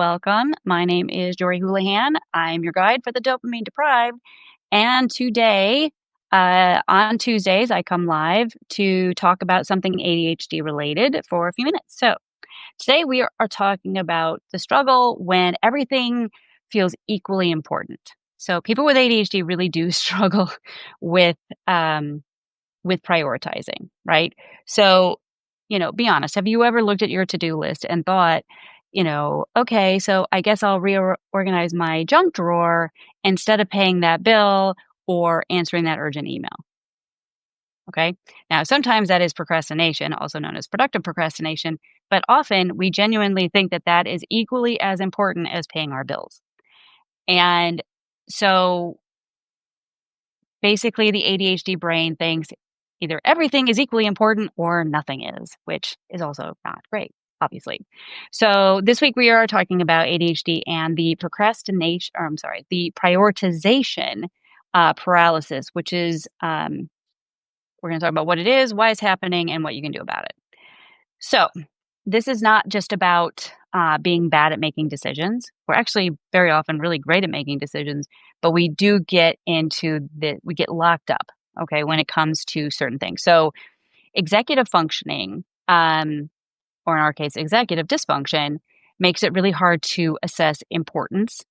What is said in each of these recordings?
Welcome. My name is Jorie Houlihan. I'm your guide for the dopamine deprived. And today, on Tuesdays, I come live to talk about something ADHD related for a few minutes. So today we are talking about the struggle when everything feels equally important. So people with ADHD really do struggle with um, with prioritizing, right? So, be honest. Have you ever looked at your to-do list and thought, okay, so I guess I'll reorganize my junk drawer instead of paying that bill or answering that urgent email? Okay. Now, sometimes that is procrastination, also known as productive procrastination, but often we genuinely think that that is equally as important as paying our bills. And so basically, the ADHD brain thinks either everything is equally important or nothing is, which is also not great, obviously. So this week we are talking about ADHD and the procrastination, or I'm sorry, the prioritization paralysis, which is we're going to talk about what it is, why it's happening, and what you can do about it. So this is not just about being bad at making decisions. We're actually very often really great at making decisions, but we do get we get locked up, okay, when it comes to certain things. So executive functioning, or in our case, executive dysfunction, makes it really hard to assess importance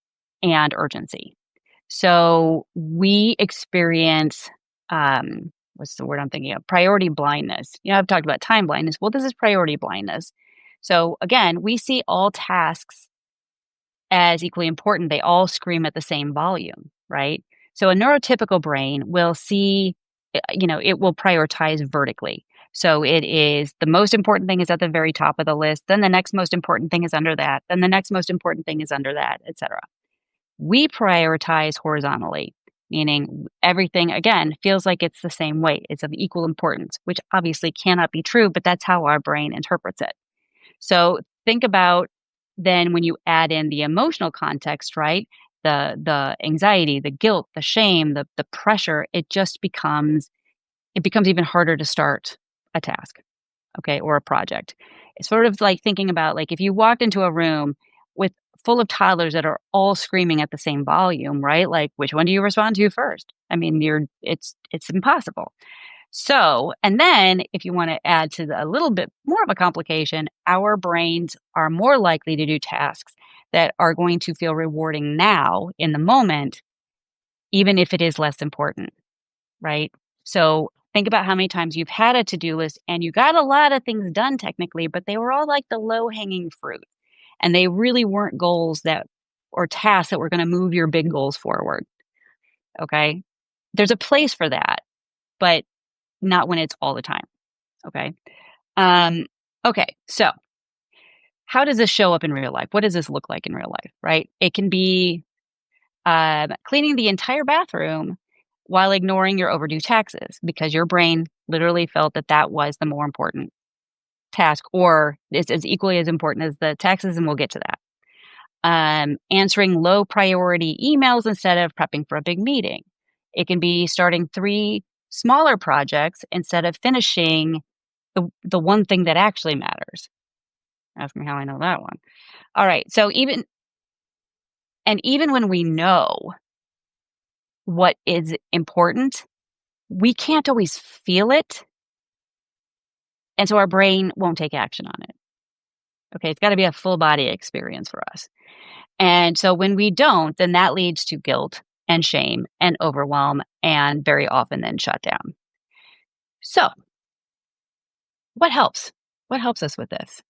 and urgency. So we experience, what's the word I'm thinking of? Priority blindness. I've talked about time blindness. Well, this is priority blindness. So again, we see all tasks as equally important. They all scream at the same volume, right? So a neurotypical brain will see, it will prioritize vertically. So it is the most important thing is at the very top of the list. Then the next most important thing is under that. Then the next most important thing is under that, etc. We prioritize horizontally, meaning everything, again, feels like it's the same weight. It's of equal importance, which obviously cannot be true, but that's how our brain interprets it. So think about then when you add in the emotional context, right? The anxiety, the guilt, the shame, the pressure, it becomes even harder to start a task, okay, or a project. It's sort of like thinking about like if you walked into a room with full of toddlers that are all screaming at the same volume, right? Like which one do you respond to first? I mean, it's impossible. So, and then if you want to add to a little bit more of a complication, our brains are more likely to do tasks that are going to feel rewarding now in the moment, even if it is less important, right? So think about how many times you've had a to-do list and you got a lot of things done technically, but they were all like the low-hanging fruit. And they really weren't goals that or tasks that were going to move your big goals forward. Okay. There's a place for that, but not when it's all the time. Okay. Um, okay. So how does this show up in real life? What does this look like in real life? Right. It can be cleaning the entire bathroom while ignoring your overdue taxes because your brain literally felt that that was the more important task or is as equally as important as the taxes. And we'll get to that. Answering low priority emails instead of prepping for a big meeting. It can be starting 3 smaller projects instead of finishing the one thing that actually matters. Ask me how I know that one. All right. So even when we know what is important, we can't always feel it. And so our brain won't take action on it. Okay. It's got to be a full body experience for us. And so when we don't, then that leads to guilt and shame and overwhelm and very often then shutdown. So what helps? What helps us with this?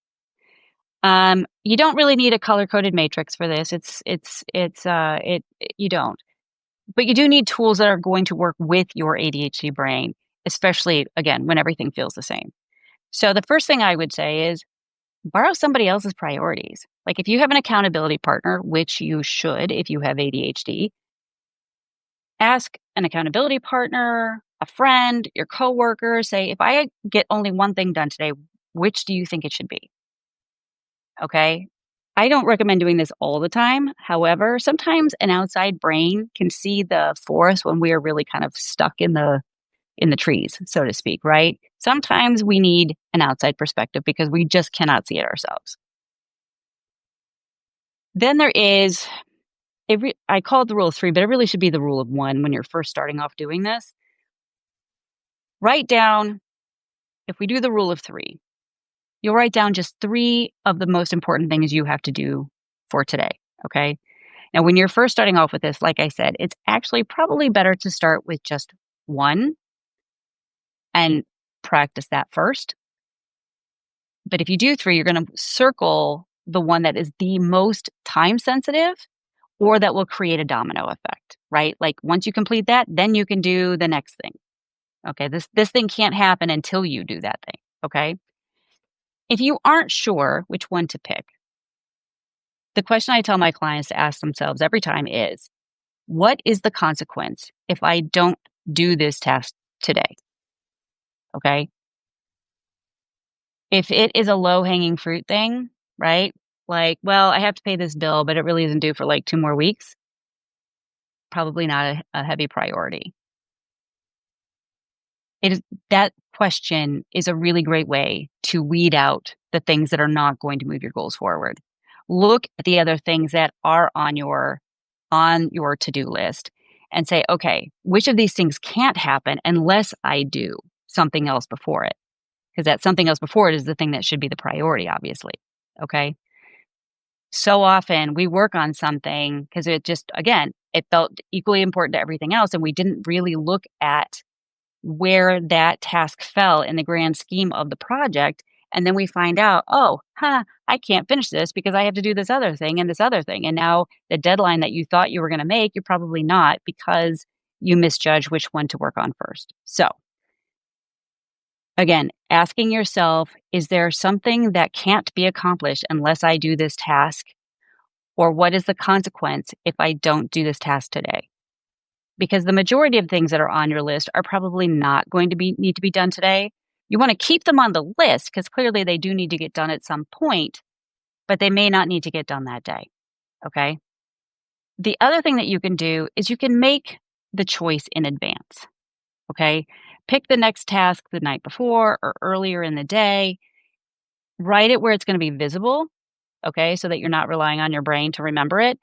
You don't really need a color coded matrix for this. You don't, but you do need tools that are going to work with your ADHD brain, especially again, when everything feels the same. So the first thing I would say is borrow somebody else's priorities. Like if you have an accountability partner, which you should if you have ADHD, ask an accountability partner, a friend, your coworker, say, if I get only one thing done today, which do you think it should be? Okay. I don't recommend doing this all the time. However, sometimes an outside brain can see the forest when we are really kind of stuck in the trees, so to speak, right? Sometimes we need an outside perspective because we just cannot see it ourselves. Then there is I call it the rule of 3, but it really should be the rule of 1 when you're first starting off doing this. Write down if we do the rule of 3, you'll write down just 3 of the most important things you have to do for today, okay? Now, when you're first starting off with this, like I said, it's actually probably better to start with just 1 and practice that first. But if you do 3, you're gonna circle the one that is the most time sensitive or that will create a domino effect, right? Like, once you complete that, then you can do the next thing. Okay, this thing can't happen until you do that thing, okay? If you aren't sure which one to pick, the question I tell my clients to ask themselves every time is, what is the consequence if I don't do this task today? Okay? If it is a low-hanging fruit thing, right? Like, well, I have to pay this bill, but it really isn't due for like 2 more weeks, probably not a heavy priority. It is that question is a really great way to weed out the things that are not going to move your goals forward. Look at the other things that are on your to-do list and say, "Okay, which of these things can't happen unless I do something else before it?" Because that something else before it is the thing that should be the priority, obviously. Okay? So often we work on something because it just again, it felt equally important to everything else, and we didn't really look at where that task fell in the grand scheme of the project. And then we find out, oh, I can't finish this because I have to do this other thing and this other thing. And now the deadline that you thought you were going to make, you're probably not because you misjudged which one to work on first. So, again, asking yourself, is there something that can't be accomplished unless I do this task? Or what is the consequence if I don't do this task today? Because the majority of things that are on your list are probably not going to be need to be done today. You want to keep them on the list because clearly they do need to get done at some point, but they may not need to get done that day. Okay. The other thing that you can do is you can make the choice in advance. Okay. Pick the next task the night before or earlier in the day. Write it where it's going to be visible. Okay. So that you're not relying on your brain to remember it.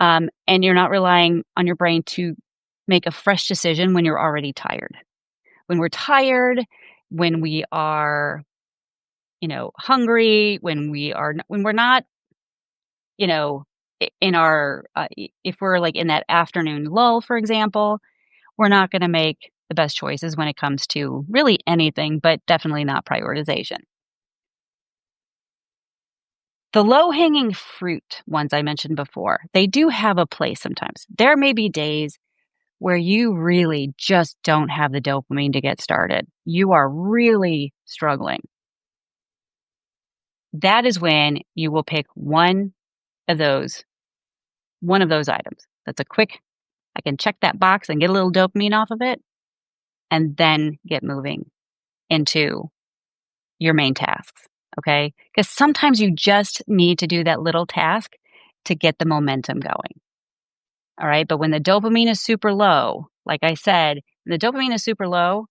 And you're not relying on your brain to make a fresh decision when you're already tired. When we're tired, when we are, hungry, when we're not, you know, in our, if we're like in that afternoon lull, for example, we're not going to make the best choices when it comes to really anything, but definitely not prioritization. The low hanging fruit ones I mentioned before, they do have a place sometimes. There may be days where you really just don't have the dopamine to get started. You are really struggling. That is when you will pick of those one of those items. That's a quick, I can check that box and get a little dopamine off of it, and then get moving into your main tasks, okay? Because sometimes you just need to do that little task to get the momentum going, all right? But when the dopamine is super low, like I said, when the dopamine is super low,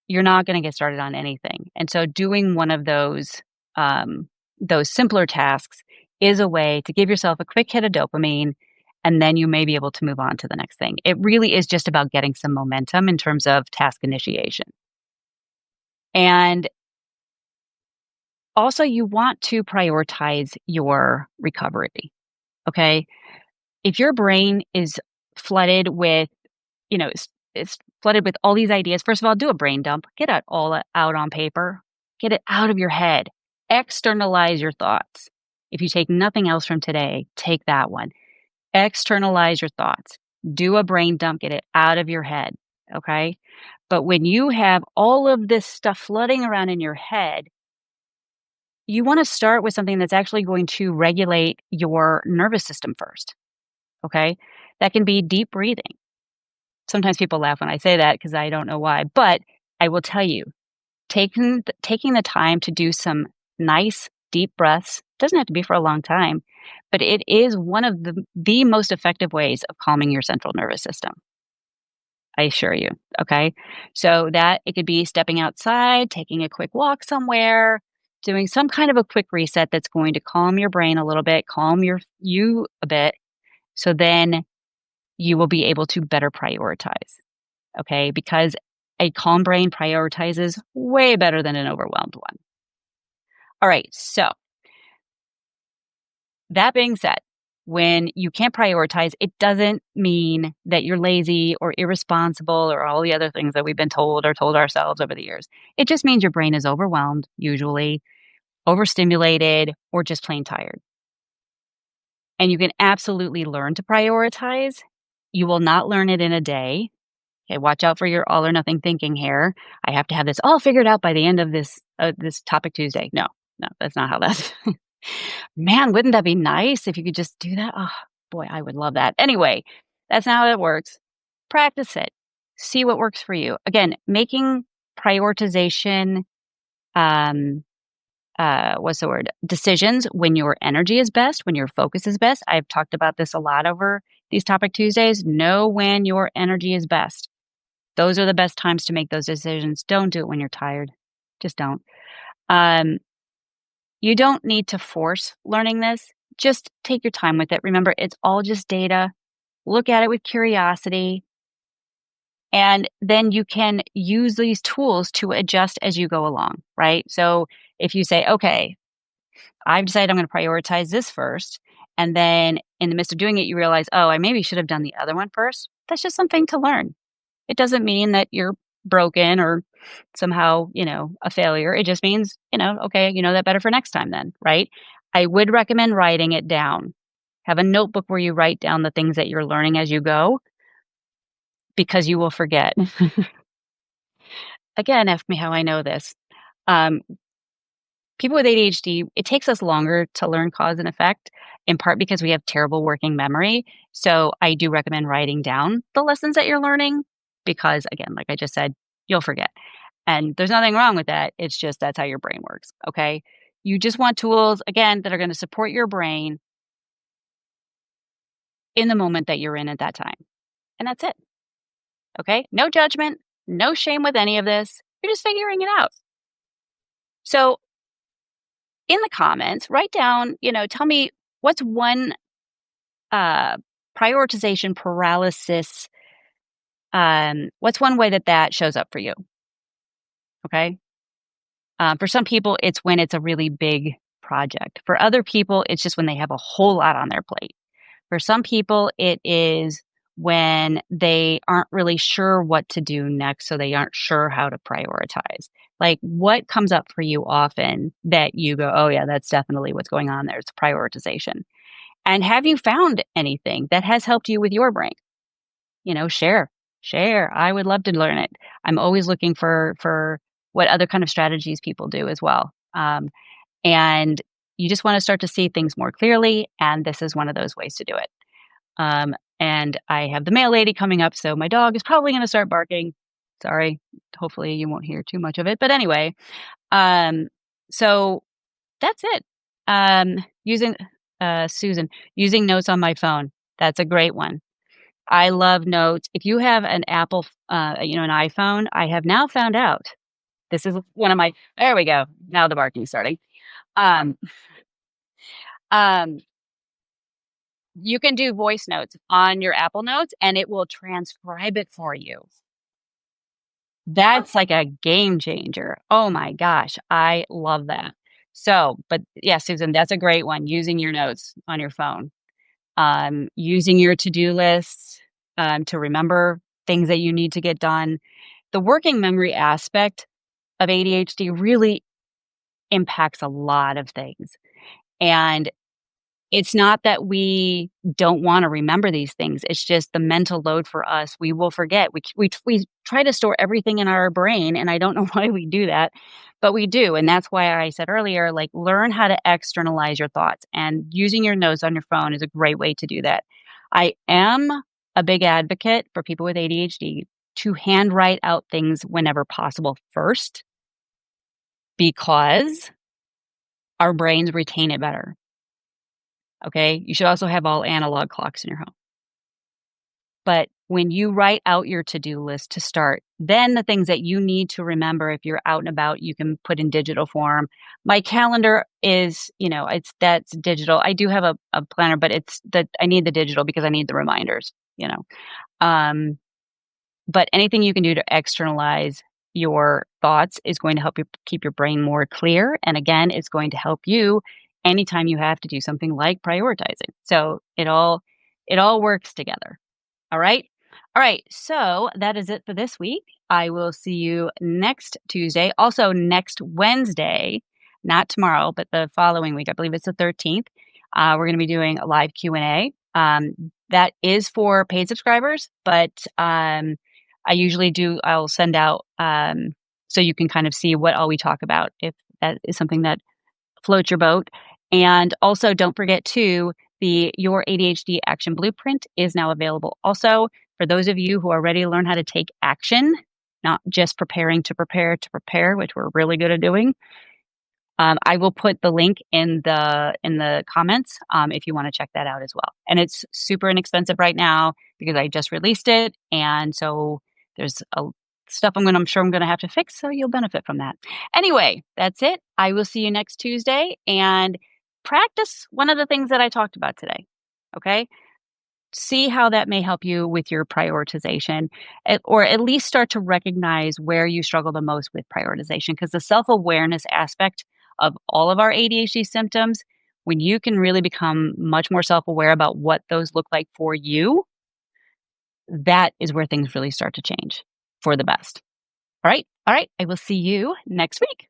you're not gonna get started on anything. And so doing one of those simpler tasks is a way to give yourself a quick hit of dopamine, and then you may be able to move on to the next thing. It really is just about getting some momentum in terms of task initiation. And also, you want to prioritize your recovery, okay? If your brain is flooded with, it's flooded with all these ideas, first of all, do a brain dump. Get it all out on paper. Get it out of your head. Externalize your thoughts. If you take nothing else from today, take that one. Externalize your thoughts. Do a brain dump. Get it out of your head, okay? But when you have all of this stuff flooding around in your head, you wanna start with something that's actually going to regulate your nervous system first, okay? That can be deep breathing. Sometimes people laugh when I say that because I don't know why, but I will tell you, taking the time to do some nice deep breaths, doesn't have to be for a long time, but it is one of the most effective ways of calming your central nervous system, I assure you, okay? So that it could be stepping outside, taking a quick walk somewhere, doing some kind of a quick reset that's going to calm your brain a little bit, calm you a bit, so then you will be able to better prioritize, okay? Because a calm brain prioritizes way better than an overwhelmed one. All right, so that being said, when you can't prioritize, it doesn't mean that you're lazy or irresponsible or all the other things that we've been told or told ourselves over the years. It just means your brain is overwhelmed, usually overstimulated, or just plain tired. And you can absolutely learn to prioritize. You will not learn it in a day. Okay, watch out for your all or nothing thinking here. I have to have this all figured out by the end of this topic Tuesday. No, no, that's not how that's. Man, wouldn't that be nice if you could just do that? Oh, boy, I would love that. Anyway, that's not how it works. Practice it. See what works for you. Again, making prioritization, um, what's the word? Decisions when your energy is best, when your focus is best. I've talked about this a lot over these Topic Tuesdays. Know when your energy is best. Those are the best times to make those decisions. Don't do it when you're tired. Just don't. Um, you don't need to force learning this. Just take your time with it. Remember, it's all just data. Look at it with curiosity. And then you can use these tools to adjust as you go along, right? So if you say, okay, I've decided I'm going to prioritize this first. And then in the midst of doing it, you realize, oh, I maybe should have done the other one first. That's just something to learn. It doesn't mean that you're broken or somehow, a failure. It just means, okay, you know that better for next time then, right? I would recommend writing it down. Have a notebook where you write down the things that you're learning as you go because you will forget. Again, ask me how I know this. Um, People with ADHD, it takes us longer to learn cause and effect, in part because we have terrible working memory. So I do recommend writing down the lessons that you're learning because, again, like I just said, you'll forget. And there's nothing wrong with that. It's just that's how your brain works. Okay. You just want tools, again, that are going to support your brain in the moment that you're in at that time. And that's it. Okay. No judgment, no shame with any of this. You're just figuring it out. So in the comments, write down, tell me what's one uh, prioritization paralysis. What's one way that shows up for you? Okay. For some people, it's when it's a really big project. For other people, it's just when they have a whole lot on their plate. For some people, it is when they aren't really sure what to do next, so they aren't sure how to prioritize. Like, what comes up for you often that you go, oh, yeah, that's definitely what's going on there. It's prioritization. And have you found anything that has helped you with your brain? Share. Share. I would love to learn it. I'm always looking for what other kind of strategies people do as well. And you just want to start to see things more clearly, and this is one of those ways to do it. And I have the mail lady coming up, so my dog is probably going to start barking. Sorry. Hopefully you won't hear too much of it. But anyway, so that's it. Using Susan, using notes on my phone. That's a great one. I love notes. If you have an Apple, an iPhone, I have now found out. This is one of my. There we go. Now the barking starting. Um, um, you can do voice notes on your Apple Notes, and it will transcribe it for you. That's like a game changer. Oh my gosh, I love that. So, but yeah, Susan, that's a great one. Using your notes on your phone, using your to-do lists to remember things that you need to get done. The working memory aspect of ADHD really impacts a lot of things. And it's not that we don't wanna remember these things, it's just the mental load for us, we will forget. We try to store everything in our brain, and I don't know why we do that, but we do, and that's why I said earlier, like, learn how to externalize your thoughts, and using your notes on your phone is a great way to do that. I am a big advocate for people with ADHD to handwrite out things whenever possible first because our brains retain it better. Okay, you should also have all analog clocks in your home. But when you write out your to-do list to start, then the things that you need to remember if you're out and about, you can put in digital form. My calendar is, that's digital. I do have a planner, but it's that I need the digital because I need the reminders. Um, but anything you can do to externalize your thoughts is going to help you keep your brain more clear. And again, it's going to help you anytime you have to do something like prioritizing. So it all works together. All right. All right. So that is it for this week. I will see you next Tuesday. Also, next Wednesday, not tomorrow, but the following week. I believe it's the 13th. We're going to be doing a live Q&A. That is for paid subscribers, but I'll send out so you can kind of see what all we talk about if that is something that floats your boat. And also, don't forget to Your ADHD Action Blueprint is now available also for those of you who are ready to learn how to take action, not just preparing to prepare, which we're really good at doing. I will put the link in the comments if you want to check that out as well. And it's super inexpensive right now because I just released it, and so there's stuff I'm sure I'm gonna have to fix, so you'll benefit from that. Anyway, that's it. I will see you next Tuesday, and practice one of the things that I talked about today. Okay, see how that may help you with your prioritization, or at least start to recognize where you struggle the most with prioritization. Because the self awareness aspect of all of our ADHD symptoms, when you can really become much more self aware about what those look like for you, that is where things really start to change for the best. All right. All right. I will see you next week.